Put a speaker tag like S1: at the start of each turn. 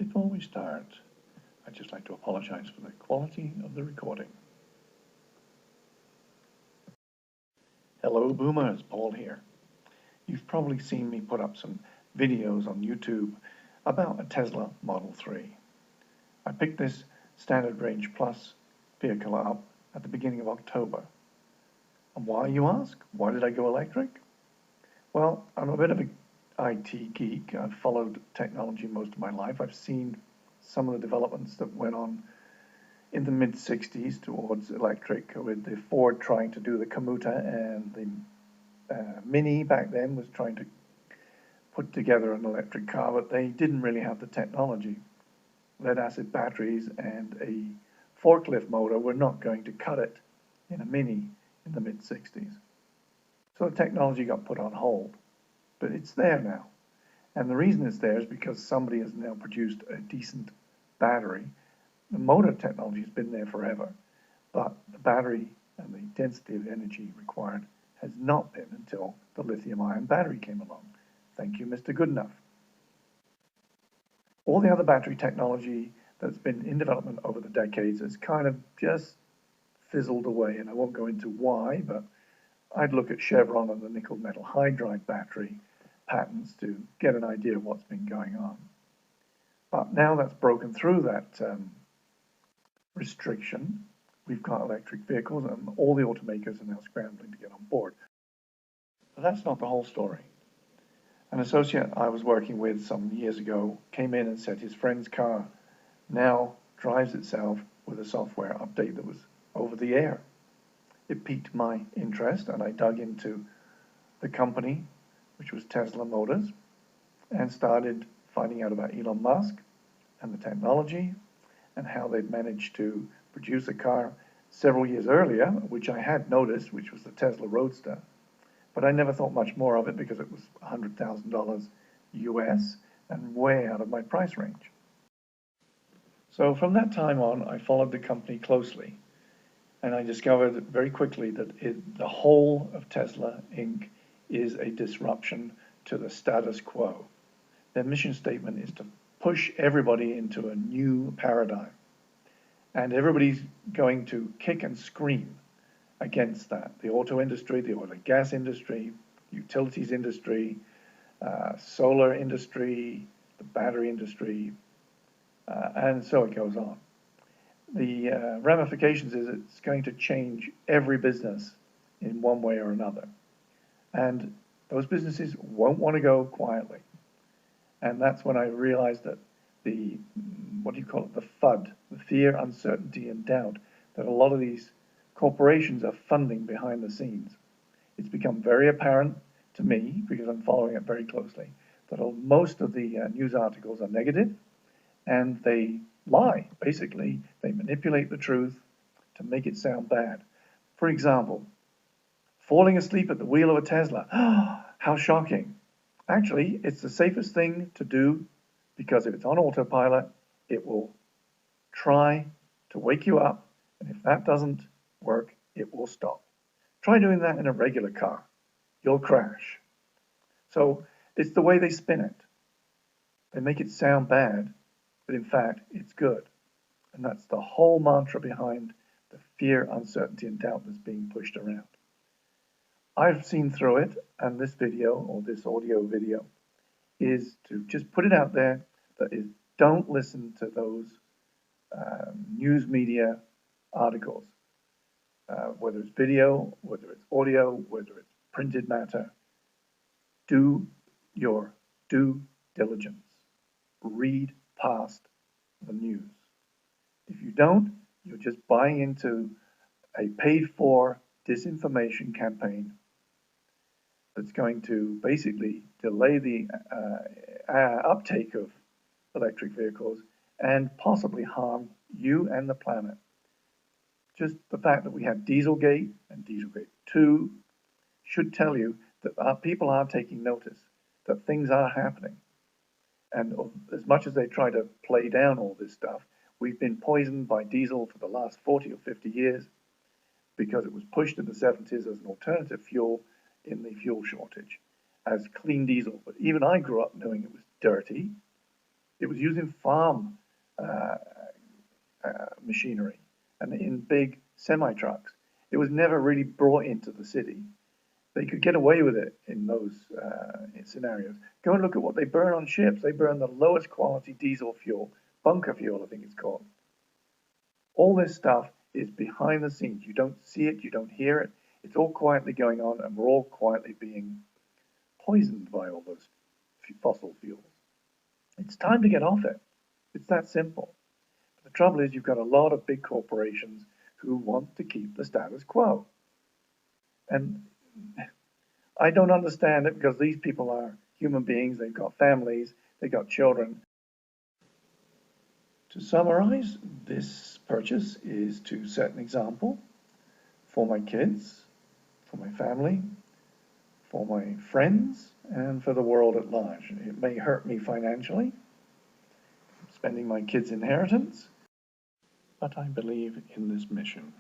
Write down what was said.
S1: Before we start, I'd just like to apologize for the quality of the recording. Hello Boomers, Paul here. You've probably seen me put up some videos on YouTube about a Tesla Model 3. I picked this Standard Range Plus vehicle up at the beginning of October. And why, you ask? Why did I go electric? Well, I'm a bit of an IT geek. I've followed technology most of my life. I've seen some of the developments that went on in the mid-60s towards electric, with the Ford trying to do the commuter, and the Mini back then was trying to put together an electric car, but they didn't really have the technology. Lead-acid batteries and a forklift motor were not going to cut it in a Mini in the mid-60s. So the technology got put on hold, but it's there now. And the reason it's there is because somebody has now produced a decent battery. The motor technology has been there forever, but the battery and the density of energy required has not been until the lithium-ion battery came along. Thank you, Mr. Goodenough. All the other battery technology that's been in development over the decades has kind of just fizzled away, and I won't go into why, but I'd look at Chevron and the nickel metal hydride battery patents to get an idea of what's been going on. But now that's broken through that restriction, we've got electric vehicles, and all the automakers are now scrambling to get on board. But that's not the whole story. An associate I was working with some years ago came in and said his friend's car now drives itself with a software update that was over the air. It piqued my interest, and I dug into the company, which was Tesla Motors, and started finding out about Elon Musk and the technology and how they'd managed to produce a car several years earlier, which I had noticed, which was the Tesla Roadster. But I never thought much more of it because it was $100,000 US and way out of my price range. So from that time on, I followed the company closely, and I discovered very quickly that the whole of Tesla Inc. is a disruption to the status quo. Their mission statement is to push everybody into a new paradigm, and everybody's going to kick and scream against that. The auto industry, the oil and gas industry, utilities industry, solar industry, the battery industry, and so it goes on. The ramifications is it's going to change every business in one way or another. And those businesses won't want to go quietly. And that's when I realized that the FUD, the fear, uncertainty, and doubt, that a lot of these corporations are funding behind the scenes. It's become very apparent to me, because I'm following it very closely, that most of the news articles are negative, and they lie. Basically, they manipulate the truth to make it sound bad. For example, falling asleep at the wheel of a Tesla. How shocking. Actually, it's the safest thing to do, because if it's on autopilot, it will try to wake you up, and if that doesn't work, it will stop. Try doing that in a regular car. You'll crash. So it's the way they spin it. They make it sound bad, but in fact, it's good. And that's the whole mantra behind the fear, uncertainty, and doubt that's being pushed around. I've seen through it, and this video, or this audio video, is to just put it out there, that is, don't listen to those news media articles, whether it's video, whether it's audio, whether it's printed matter. Do your due diligence. Read past the news. If you don't, you're just buying into a paid-for disinformation campaign that's going to basically delay the uptake of electric vehicles and possibly harm you and the planet. Just the fact that we had Dieselgate and Dieselgate 2 should tell you that our people are taking notice, that things are happening. And as much as they try to play down all this stuff, we've been poisoned by diesel for the last 40 or 50 years because it was pushed in the 70s as an alternative fuel in the fuel shortage as clean diesel. But even I grew up knowing it was dirty. It was used in farm uh, machinery and in big semi-trucks. It was never really brought into the city. They could get away with it in those scenarios. Go and look at what they burn on ships. They burn the lowest quality diesel fuel, bunker fuel, I think it's called. All this stuff is behind the scenes. You don't see it, you don't hear it. It's all quietly going on, and we're all quietly being poisoned by all those fossil fuels. It's time to get off it. It's that simple. But the trouble is, you've got a lot of big corporations who want to keep the status quo. And I don't understand it because these people are human beings, they've got families, they've got children. To summarize, this purchase is to set an example for my kids, for my family, for my friends, and for the world at large. It may hurt me financially, spending my kids' inheritance, but I believe in this mission.